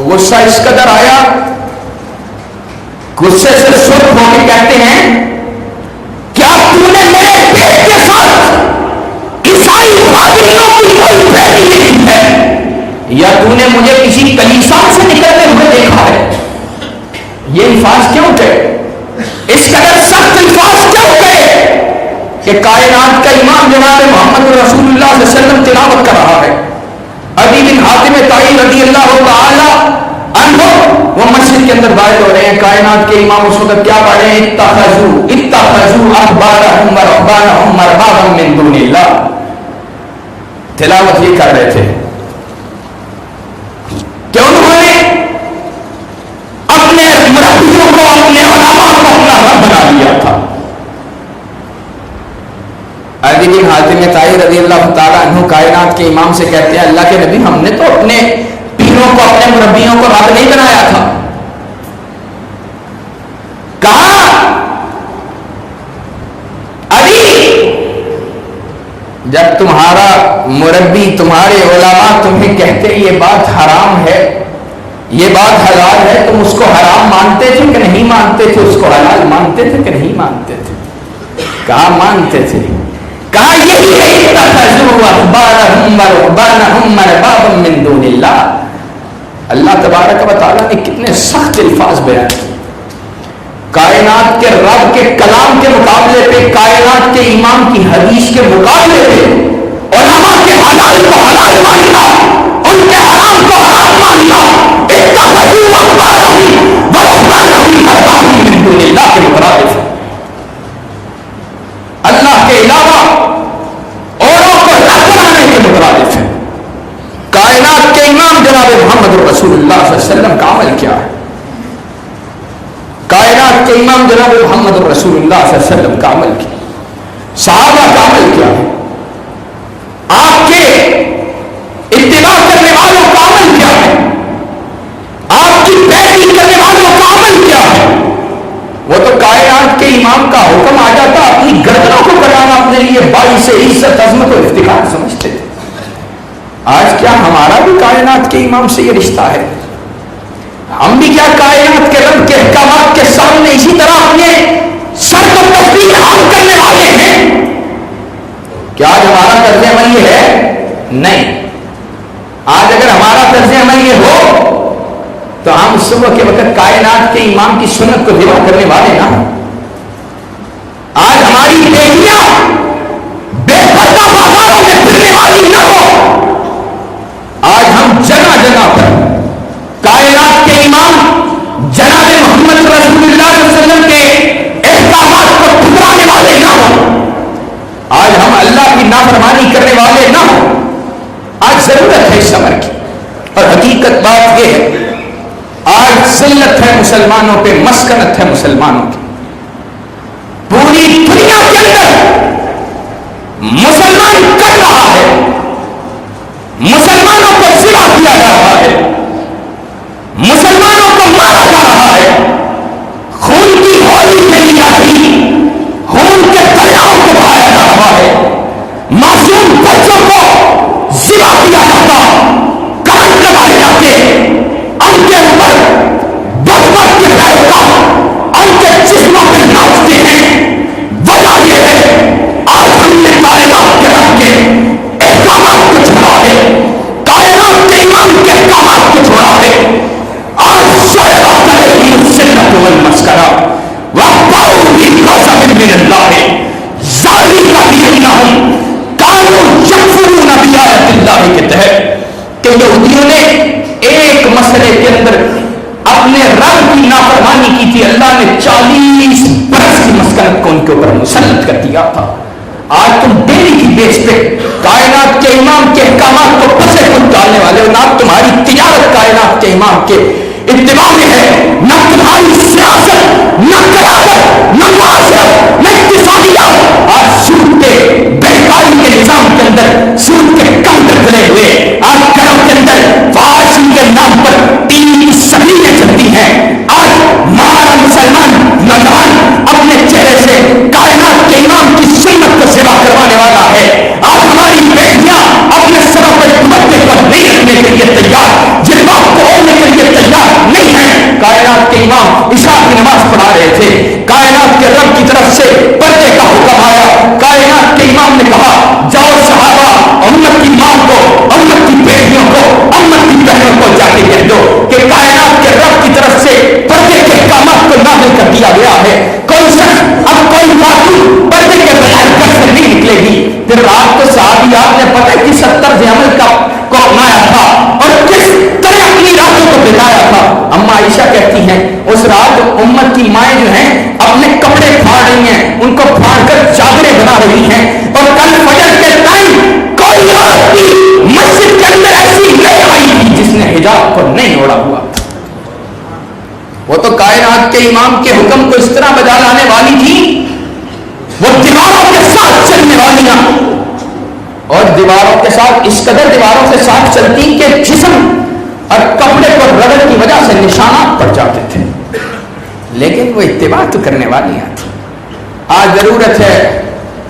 غصہ اس قدر آیا، غصے سے سرخ ہو کے کہتے ہیں کیا تو نے میرے پیٹ کے ساتھ عیسائی پادریوں کی کوئی پیٹی نہیں ہے، یا تو نے مجھے کسی کلیسا سے نکلتے ہوئے دیکھا ہے؟ یہ الفاظ کیوں کہے؟ اس قدر سخت الفاظ کیوں کہے کہ کائنات کا امام جناب محمد رسول اللہ صلی اللہ علیہ وسلم تلاوت کر رہا ہے؟ عدی بن حاتم طائی رضی اللہ تعالی عنہ وہ مسجد کے اندر داخل ہو رہے ہیں، کائنات کے امام اس وقت کیا پڑھ رہے ہیں؟ اتخذوا احبارهم ورهبانهم اربابا من دون اللہ، تلاوت یہ کر رہے تھے کہ انہوں نے اپنے مربیوں کو، اپنے علماء کو اپنا رب بنا لیا تھا۔ عدی بن حاتم طائی رضی اللہ تعالیٰ عنہ کائنات کے امام سے کہتے ہیں اللہ کے نبی ہم نے تو اپنے پیروں کو، اپنے مربیوں کو رب نہیں بنایا تھا۔ کہا علی جب تمہارا مربی، تمہارے علماء تمہیں کہتے یہ بات حرام ہے، یہ بات حلال ہے، تم اس کو حرام مانتے تھے کہ نہیں مانتے تھے؟ اس کو حلال مانتے تھے کہ نہیں مانتے تھے؟ کہا مانتے تھے۔ کہا یہی ہے اتخذوا احبارهم ورهبانهم اربابا من دون اللہ۔ اللہ تبارک و تعالیٰ نے کتنے سخت الفاظ بیان کیے، کائنات کے رب کے کلام کے مقابلے پہ، کائنات کے امام کی حدیث کے مقابلے پہ علماء کے حلال کو حلال ماننا، ان کے حرام کو حرام ماننا، اتخذوا احبارهم ورهبانهم اربابا من دون اللہ کے مترادف ہے۔ اللہ کے علاوہ اوروں کو رب بنانے کے مترادف ہے۔ کائنات کے امام جناب محمد رسول اللہ صلی اللہ علیہ وسلم کا عمل کیا ہے؟ کائنات کے امام جناب محمد رسول اللہ صلی اللہ علیہ وسلم کا عمل کیا، صحابہ کا عمل کیا ہے، آپ کے اتباع کرنے والوں کا عمل کیا ہے، آپ کی پیروی کرنے والوں کا عمل کیا ہے؟ وہ تو کائنات کے امام کا حکم آ جاتا اپنی گردنوں کو کٹانا اپنے لیے باعث عزت عظمت و افتخار سمجھتے تھے۔ آج کیا ہمارا بھی کائنات کے امام سے یہ رشتہ ہے؟ ہم بھی کیا کائنات کے رب کے احکامات کے سامنے اسی طرح اپنے سر کو تسلیم عام کرنے والے ہیں؟ کیا آج ہمارا طرز عمل یہ ہے؟ نہیں۔ آج اگر ہمارا طرز عمل یہ ہو تو ہم صبح کے وقت کائنات کے امام کی سنت کو ذبح کرنے والے نہ ہوں۔ آج ہماری بیٹیاں بے پردہ بازاروں میں پھرنے والی نہ ہو۔ آج ہم جگہ جگہ پر کائنات کے امام جناب محمد رسول اللہ صلی اللہ علیہ وسلم کے احکامات کو ٹھکرانے والے نہ ہوں۔ آج ہم اللہ کی نافرمانی کرنے والے نہ ہوں۔ آج ضرورت ہے اس امر کی، اور حقیقت بات یہ ہے آج ذلت ہے مسلمانوں پہ، مسکنت ہے مسلمانوں کی۔ پوری دنیا کے اندر مسلمان کر رہا ہے، مسلمانوں کو ذبح کیا جا رہا ہے، مسلمانوں کو مارا جا رہا ہے، خون کی ہولی کھیلی جاتی، خون کے دریاؤں کو بہایا جا رہا ہے، معصوم بچوں کو ذبح کیا جاتا، کرنٹ لگائے جاتے، ان کے اوپر بغبغ کے پیروکار ان کے جسموں پہ ناچتے ہیں۔ وجہ یہ ہے آج ہم نے کائنات کے رب کے احکامات کو چھوڑا ہے، کائنات کے امام کے احکامات کو چھوڑا ہے۔ آج شعب علیہم السنۃ والمسکرہ واحباروا بقسم من اللہ ذالک بانہم کانوا یکفرون بآیات اللہ کے تحت کہ یہودیوں نے ایک مسئلے کے اندر اپنے رب کی نافرمانی کی تھی، اللہ نے 40 برس کی مسکنت کو ان کے اوپر مسلط کر دیا تھا۔ آج تم ڈیلی کی بیس پہ کائنات کے امام کے احکامات کو پسے خود ڈالنے والے ہو، نہ تمہاری تجارت کائنات کے امام کے اتباع میں ہے، نہ تمہاری سیاست، نہ قیادت، نہ معاشرت، نہ اقتصادیات۔ آج سود کے بینکاری کے نظام کے اندر سود کے کاؤنٹر کھلے ہوئے، آج گھروں کے اندر فحاشی کے نام پر 3 سبیلیں چلتی ہیں۔ آج ہمارا مسلمان پھر رات کو صحابیات نے پتہ کس طرز عمل کو اپنایا تھا اور کس طرح اپنی راتوں کو بتایا تھا. اما عائشہ کہتی ہیں اس رات امت کی مائیں جو ہیں اپنے کپڑے پھاڑ رہی ہیں, ان کو پھاڑ کر چادریں بنا رہی ہیں, اور کل فجر کے ٹائم کوئی عورت بھی مسجد کے اندر ایسی نہیں آئی تھی جس نے حجاب کو نہیں اوڑھا ہوا. وہ تو کائنات کے امام کے حکم کو اس طرح بجا لانے والی تھی, وہ دیواروں کے ساتھ چلنے والیاں, اور دیواروں کے ساتھ اس قدر دیواروں سے ساتھ چلتی کہ جسم اور کپڑے پر رگڑ کی وجہ سے نشانات پڑ جاتے تھے, لیکن وہ اتباع تو کرنے والیاں تھیں. آج ضرورت ہے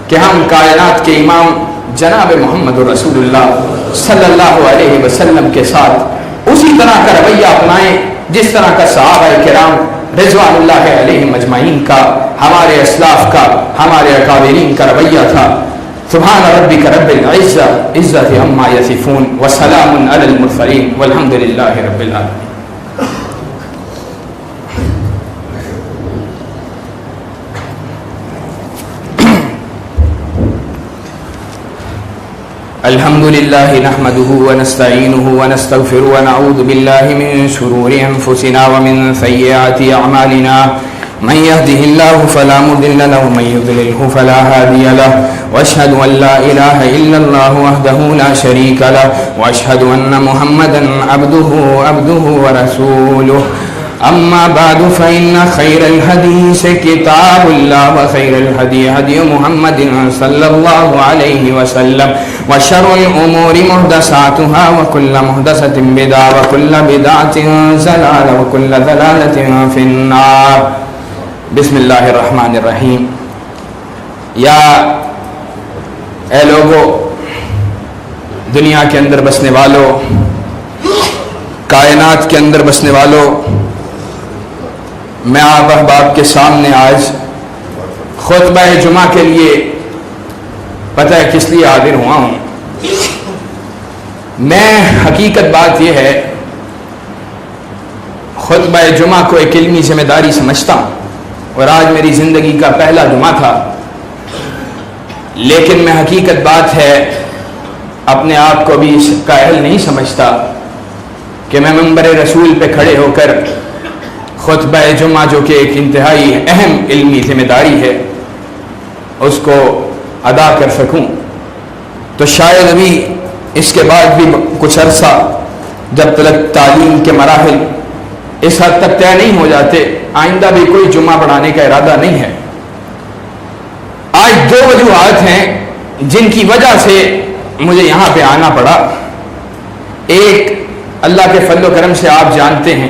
کہ ہم کائنات کے امام جناب محمد رسول اللہ صلی اللہ علیہ وسلم کے ساتھ اسی طرح کا رویہ اپنائیں جس طرح کا صحابہ کرام رضوان اللہ علیہم اجمعین کا, ہمارے اسلاف کا, ہمارے اکابرین کا رویہ تھا. سبحان ربک رب العزت عما یصفون وسلام علی المرسلین والحمد للہ رب العالمین. الحمد لله نحمده ونستعينه ونستغفره ونعوذ بالله من شرور أنفسنا ومن سيئات أعمالنا, من يهده الله فلا مضل له ومن يضلله فلا هادي له, وأشهد أن لا إله إلا الله وحده لا شريك له, وأشهد أن محمدا عبده ورسوله. أما بعد فإن خير الحديث كتاب الله وخير الهدي هدي محمد صلى الله عليه وسلم, وشر الأمور محدثاتها وكل محدثة بدعة وكل بدعة ضلالة وكل ضلالة في النار. بسم اللہ الرحمن الرحیم. یا اے لوگو, دنیا کے اندر بسنے والوں, کائنات کے اندر بسنے والوں, میں آپ احباب کے سامنے آج خطبہ جمعہ کے لیے پتہ ہے کس لیے حاضر ہوا ہوں. میں حقیقت بات یہ ہے خطبہ جمعہ کو ایک علمی ذمہ داری سمجھتا ہوں, اور آج میری زندگی کا پہلا جمعہ تھا, لیکن میں حقیقت بات ہے اپنے آپ کو بھی اس کا اہل نہیں سمجھتا کہ میں منبر رسول پہ کھڑے ہو کر خطبہ جمعہ جو کہ ایک انتہائی اہم علمی ذمہ داری ہے اس کو ادا کر سکوں. تو شاید ابھی اس کے بعد بھی کچھ عرصہ جب تک تعلیم کے مراحل اس حد تک طے نہیں ہو جاتے, آئندہ بھی کوئی جمعہ پڑھانے کا ارادہ نہیں ہے. آج دو وجوہات ہیں جن کی وجہ سے مجھے یہاں پہ آنا پڑا. ایک, اللہ کے فضل و کرم سے آپ جانتے ہیں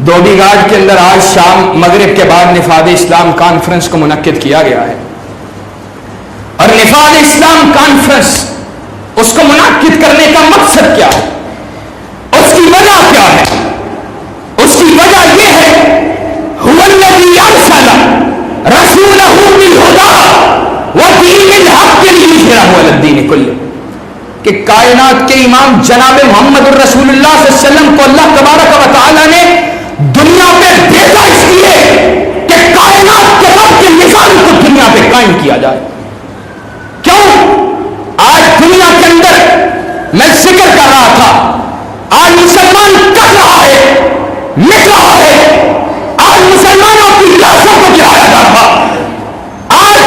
دودی گھاٹ کے اندر آج شام مغرب کے بعد نفاذ اسلام کانفرنس کو منعقد کیا گیا ہے, اور نفاذ اسلام کانفرنس اس کو منعقد کرنے کا مقصد کیا ہے, اس کی وجہ کیا ہے؟ اس کی وجہ یہ ہے هو الذی ارسل رسولہ بالہدی ودین الحق لیظہرہ علی الدین کلہ, کہ کائنات کے امام جناب محمد الرسول اللہ صلی اللہ علیہ وسلم کو اللہ تبارک و تعالی نے دنیا پہ بھیجا اس لیے کہ کائنات کے رب کے نظام کو دنیا پہ قائم کیا جائے. کیوں؟ آج دنیا کے اندر میں ذکر کر رہا تھا, آج مسلمان کر رہا ہے, مٹ رہا ہے, آج مسلمانوں کی لاشوں کو گرایا جا رہا, آج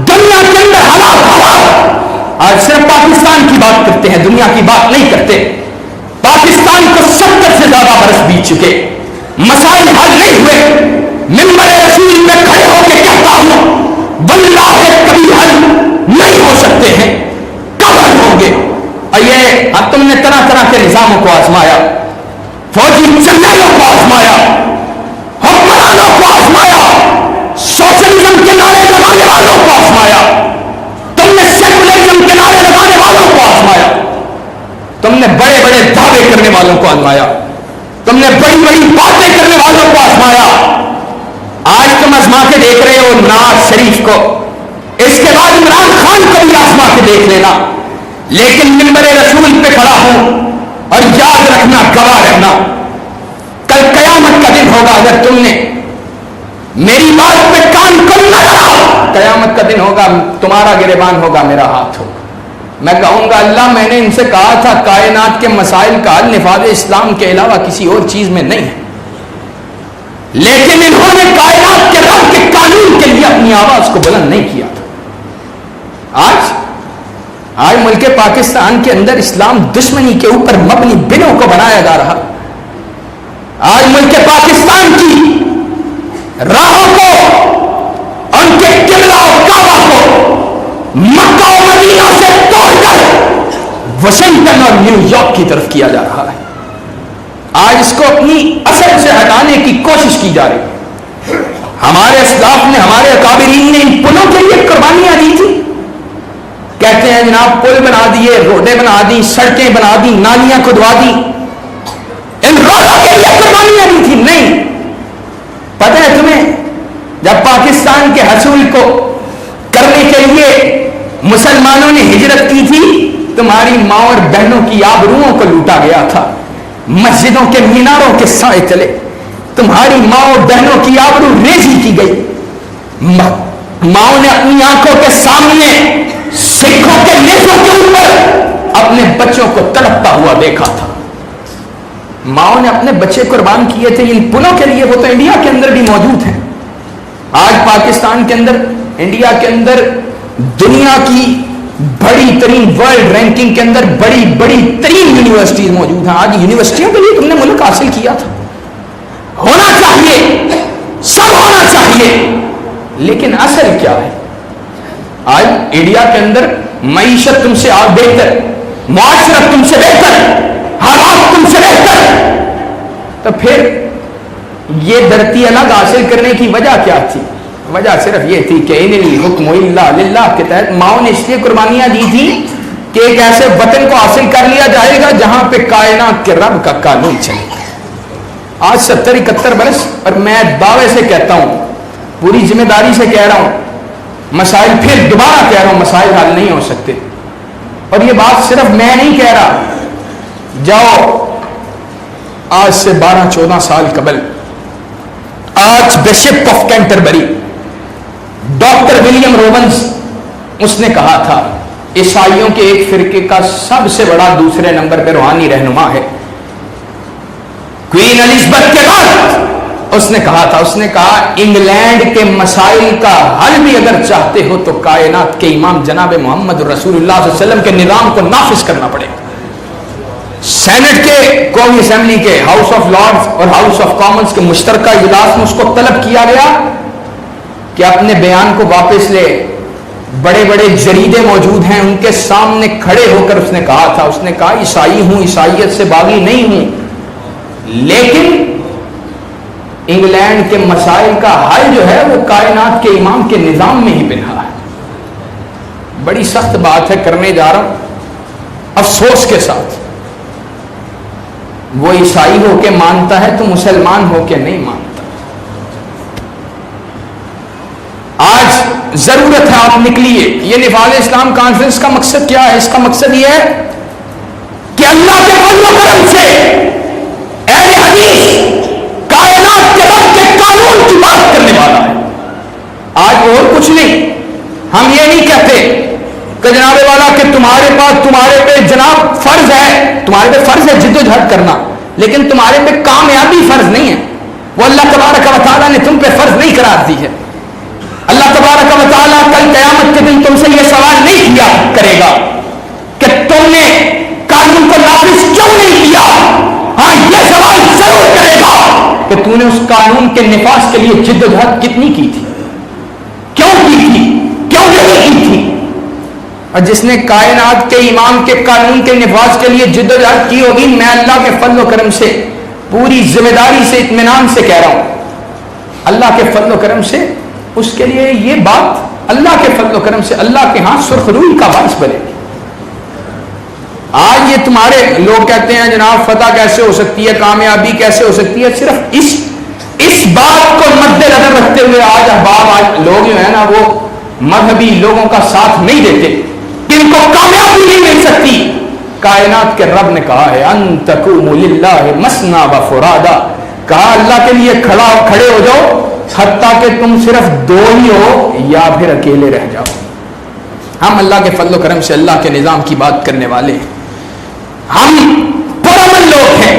دنیا کے اندر حالات, آج صرف پاکستان کی بات کرتے ہیں, دنیا کی بات نہیں کرتے. پاکستان کو 70 سے زیادہ برس بیت چکے, مسائل حل نہیں ہوئے. منبر رسول میں کھڑے ہو کے کہتا ہوں واللہ کبھی حل نہیں ہو سکتے ہیں, کب حل ہوں گے؟ یہ تم نے طرح طرح کے نظاموں کو آزمایا, فوجی جنرلوں کو آزمایا, حکمرانوں کو آزمایا, سوشلزم کے نعرے لگانے والوں کو آزمایا, تم نے سیکولرزم کے نعرے لگانے والوں کو آزمایا, تم نے بڑے بڑے دعوے کرنے والوں کو آزمایا, تم نے بڑی بڑی باتیں کرنے والوں کو آزمایا. آج تم آزما کے دیکھ رہے ہو نواز شریف کو, اس کے بعد عمران خان کو بھی آزما کے دیکھ لینا, لیکن منبر رسول پہ کھڑا ہوں, اور یاد رکھنا, گواہ رہنا, کل قیامت کا دن ہوگا اگر تم نے میری بات پہ کان کو نہ لگاؤ قیامت کا دن ہوگا، تمہارا گریبان ہوگا، میرا ہاتھ ہوگا. میں کہوں گا اللہ میں نے ان سے کہا تھا کائنات کے مسائل کا حل نفاذ اسلام کے علاوہ کسی اور چیز میں نہیں ہے، لیکن انہوں نے کائنات کے رب کے قانون کے لیے اپنی آواز کو بلند نہیں کیا تھا. آج ملک پاکستان کے اندر اسلام دشمنی کے اوپر مبنی بنوں کو بنایا جا رہا. آج ملک پاکستان کی راہوں کو، ان کے قبلہ و کعبہ کو مکہ و مدینہ سے توڑ کر واشنگٹن اور نیو یارک کی طرف کیا جا رہا ہے. آج اس کو اپنی اصل سے ہٹانے کی کوشش کی جا رہی ہے. ہمارے اسلاف نے، ہمارے اکابرین نے ان پلوں کے لیے قربانیاں دی تھی. کہتے ہیں جناب پل بنا دیے، روڈیں بنا دی، سڑکیں بنا دی، نالیاں کھدوا دی، ان روڈوں کے لیے قربانیاں دی تھی. نہیں، پتہ ہے تمہیں جب پاکستان کے حصول کو کرنے کے لیے مسلمانوں نے ہجرت کی تھی، تمہاری ماں اور بہنوں کی آبروؤں کو لوٹا گیا تھا، مسجدوں کے میناروں کے سائے چلے، تمہاری ماں اور بہنوں کی آبرو ریزی کی گئی. ماؤں نے اپنی آنکھوں کے سامنے سکھوں کے نیزوں کے اوپر اپنے بچوں کو تڑپتا ہوا دیکھا تھا. ماؤں نے اپنے بچے قربان کیے تھے ان پلوں کے لیے. وہ تو انڈیا کے اندر بھی موجود ہیں. آج پاکستان کے اندر، انڈیا کے اندر دنیا کی بڑی ترین ورلڈ رینکنگ کے اندر بڑی بڑی ترین یونیورسٹیز موجود ہیں. آج یونیورسٹیوں کے لیے تم نے ملک حاصل کیا تھا. ہونا چاہیے، سب ہونا چاہیے، لیکن اصل کیا ہے؟ آج انڈیا کے اندر معیشت تم سے آج بہتر، معاشرت تم سے بہتر، حالات تم سے بہتر، تو پھر یہ دھرتی الگ حاصل کرنے کی وجہ کیا تھی؟ وجہ صرف یہ تھی کہ ان الحکم الا للہ کے تحت ماؤں نے اس لیے قربانیاں دی تھی کہ ایک ایسے وطن کو حاصل کر لیا جائے گا جہاں پہ کائنات کے رب کا قانون چلے گا. آج 70-71 برس، اور میں دعوے سے کہتا ہوں، پوری ذمہ داری سے کہہ رہا ہوں، مسائل پھر دوبارہ کہہ رہا ہوں، مسائل حل نہیں ہو سکتے. اور یہ بات صرف میں نہیں کہہ رہا. جاؤ آج سے 12-14 سال قبل archbishop of Canterbury doctor William Robins, اس نے کہا تھا عیسائیوں کے ایک فرقے کا سب سے بڑا دوسرے نمبر پہ روحانی رہنما ہے کوئین الزبتھ کے بعد. اس نے کہا تھا، اس نے کہا انگلینڈ کے مسائل کا حل بھی اگر چاہتے ہو تو کائنات کے امام جناب محمد رسول اللہ صلی اللہ علیہ وسلم کے نظام کو نافذ کرنا پڑے گا. سینٹ کے، قومی اسمبلی کے، ہاؤس آف لارڈز اور ہاؤس آف کامنز کے مشترکہ اجلاس میں اس کو طلب کیا گیا کہ اپنے بیان کو واپس لے. بڑے بڑے جریدے موجود ہیں، ان کے سامنے کھڑے ہو کر اس نے کہا تھا، اس نے کہا عیسائی ہوں، عیسائیت سے باغی نہیں ہوں، لیکن انگلینڈ کے مسائل کا حل جو ہے وہ کائنات کے امام کے نظام میں ہی بنا ہے. بڑی سخت بات ہے کرنے جا رہا ہوں افسوس کے ساتھ. وہ عیسائی ہو کے مانتا ہے تو مسلمان ہو کے نہیں مانتا. آج ضرورت ہے آپ نکلیے. یہ نفاذ اسلام کانفرنس کا مقصد کیا ہے؟ اس کا مقصد یہ ہے کہ اللہ کے فضل و کرم سے اہل حدیث کائنات کے رب کے قانون کی بات کرنے والا ہے. آج اور کچھ نہیں. ہم یہ نہیں کہتے کہ جناب والا کہ تمہارے پاس، تمہارے پہ جناب فرض ہے، تمہارے پہ فرض ہے جد و جہد کرنا، لیکن تمہارے پہ کامیابی فرض نہیں ہے. وہ اللہ تبارک و تعالیٰ نے تم پہ فرض نہیں قرار دی ہے. اللہ تبارک و تعالیٰ کل قیامت کے دن تم سے یہ سوال نہیں کیا کرے گا کہ تم نے قانون کو نافذ کیوں نہیں کیا. ہاں، یہ سوال ضرور کرے گا کہ تم نے اس قانون کے نفاذ کے لیے جد و جہد کتنی کی تھی، کیوں کی تھی، کیوں نہیں کی تھی. اور جس نے کائنات کے امام کے قانون کے نفاذ کے لیے جد و جہد کی ہوگی، میں اللہ کے فضل و کرم سے پوری ذمہ داری سے اطمینان سے کہہ رہا ہوں، اللہ کے فضل و کرم سے اس کے لیے یہ بات اللہ کے فضل و کرم سے اللہ کے ہاں سرخ روئی کا باعث بنے گی. آج یہ تمہارے لوگ کہتے ہیں جناب فتح کیسے ہو سکتی ہے، کامیابی کیسے ہو سکتی ہے، صرف اس بات کو مد نظر رکھتے ہوئے آج احباب، آج لوگ جو ہیں نا وہ مذہبی لوگوں کا ساتھ نہیں دیتے کہ ان کو کامیابی نہیں مل سکتی. کائنات کے رب نے کہا ہے ان تقوموا للہ مثنی و فرادا، کہا اللہ کے لیے کھڑے ہو جاؤ حتیٰ کہ تم صرف دو ہی ہو یا پھر اکیلے رہ جاؤ. ہم اللہ کے فضل و کرم سے اللہ کے نظام کی بات کرنے والے ہیں. ہم پرامن لوگ ہیں,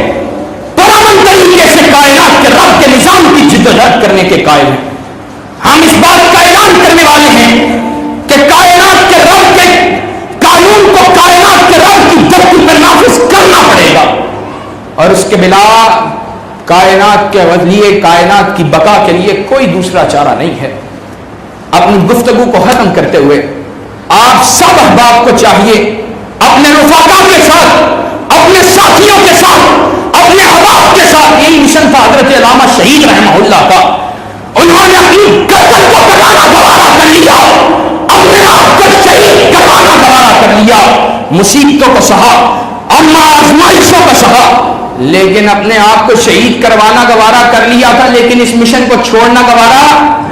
پرامن طریقے سے کائنات کے رب کے نظام کی جدوجہد کرنے کے قائل ہیں. ہم اس بات کا اعلان کرنے والے ہیں کہ کائنات کے رب کے قانون کو کائنات کے رب کی دھرتی پر نافذ کرنا پڑے گا, اور اس کے بلا کائنات کے لیے, کائنات کی بقا کے لیے کوئی دوسرا چارہ نہیں ہے. اپنی گفتگو کو ختم کرتے ہوئے آپ سب احباب کو چاہیے اپنے رفقا کے ساتھ, اپنے ساتھیوں کے ساتھ, اپنے احباب کے ساتھ, یہی مشن تھا حضرت علامہ شہید رحمہ اللہ کا. انہوں نے اپنی گردن کو کٹانا گوارا کر لیا, اپنے آپ کو شہید کروانا گوارا کر لیا, مصیبتوں کو سہا, اما آزمائشوں کو سہا, لیکن اپنے آپ کو شہید کروانا گوارا کر لیا تھا, لیکن اس مشن کو چھوڑنا گوارا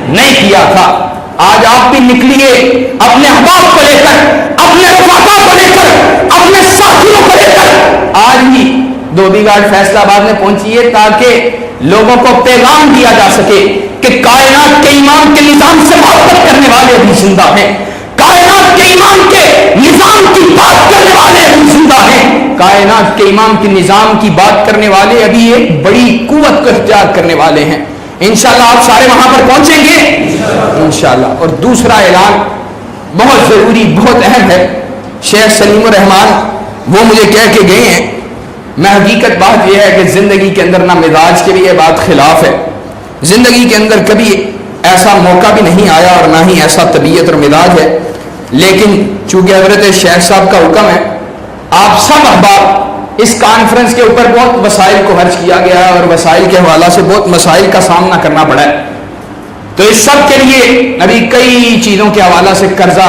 نہیں کیا تھا. آج آپ بھی نکلیے اپنے احباب کو لے کر, اپنے رفقا کو لے کر, اپنے ساتھیوں کو لے کر. آج ہی دھوبی گھاٹ فیصلہ آباد میں پہنچیے تاکہ لوگوں کو پیغام دیا جا سکے کہ کائنات کے امام کے نظام سے محبت کرنے والے بھی زندہ ہیں, کائنات کے امام کے نظام کی بات کرنے والے ابھی زندہ ہیں, کائنات کے امام کے نظام کی بات کرنے والے ابھی ایک بڑی قوت کو اختیار کرنے والے ہیں. انشاءاللہ آپ سارے وہاں پر پہنچیں گے انشاءاللہ. اور دوسرا اعلان بہت ضروری, بہت اہم ہے. شیخ سلیم الرحمان وہ مجھے کہہ کے گئے ہیں, میں حقیقت بات یہ ہے کہ زندگی کے اندر نہ مزاج کے بھی یہ بات خلاف ہے, زندگی کے اندر کبھی ایسا موقع بھی نہیں آیا اور نہ ہی ایسا طبیعت اور مزاج ہے, لیکن چونکہ حضرت شیخ صاحب کا حکم ہے, آپ سب احباب اس کانفرنس کے اوپر بہت وسائل کو خرچ کیا گیا ہے اور وسائل کے حوالہ سے بہت مسائل کا سامنا کرنا پڑا ہے. تو اس سب کے لیے ابھی کئی چیزوں کے حوالہ سے قرضہ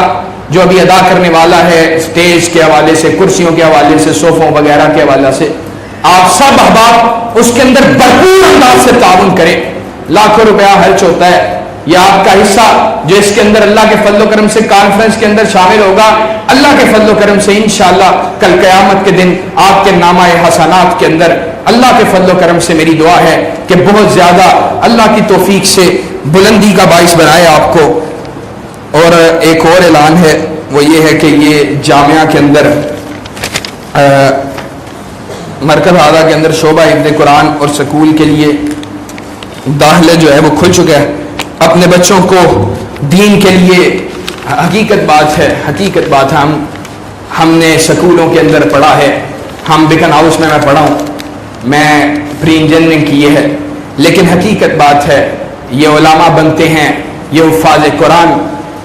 جو ابھی ادا کرنے والا ہے, اسٹیج کے حوالے سے, کرسیوں کے حوالے سے, صوفوں وغیرہ کے حوالے سے, آپ سب احباب اس کے اندر بھرپور انداز سے تعاون کریں. لاکھوں روپیہ خرچ ہوتا ہے, یہ آپ کا حصہ جو اس کے اندر اللہ کے فضل و کرم سے کانفرنس کے اندر شامل ہوگا, اللہ کے فضل و کرم سے انشاءاللہ کل قیامت کے دن آپ کے نامہ حسنات کے اندر اللہ کے فضل و کرم سے میری دعا ہے کہ بہت زیادہ اللہ کی توفیق سے بلندی کا باعث بنائے آپ کو. اور ایک اور اعلان ہے, وہ یہ ہے کہ یہ جامعہ کے اندر مرکز اعلیٰ کے اندر شعبہ حفظ قرآن اور سکول کے لیے داخلے جو ہے وہ کھل چکا ہے. اپنے بچوں کو دین کے لیے, حقیقت بات ہے ہم نے سکولوں کے اندر پڑھا ہے, ہم بیکن ہاؤس میں پڑھا ہوں, میں پری انجینئرنگ کی ہے, لیکن حقیقت بات ہے یہ علماء بنتے ہیں, یہ حفاظ قرآن,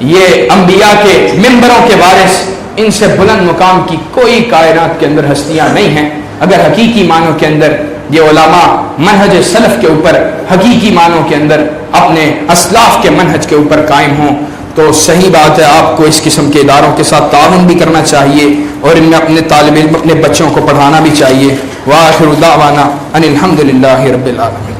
یہ انبیاء کے منبروں کے وارث, ان سے بلند مقام کی کوئی کائنات کے اندر ہستیاں نہیں ہیں. اگر حقیقی معنوں کے اندر یہ علماء منہج سلف کے اوپر, حقیقی معنوں کے اندر اپنے اسلاف کے منہج کے اوپر قائم ہوں تو صحیح بات ہے آپ کو اس قسم کے اداروں کے ساتھ تعاون بھی کرنا چاہیے اور ان میں اپنے طالب علم, اپنے بچوں کو پڑھانا بھی چاہیے. وآخر دعوانا ان الحمد للہ رب العالمین.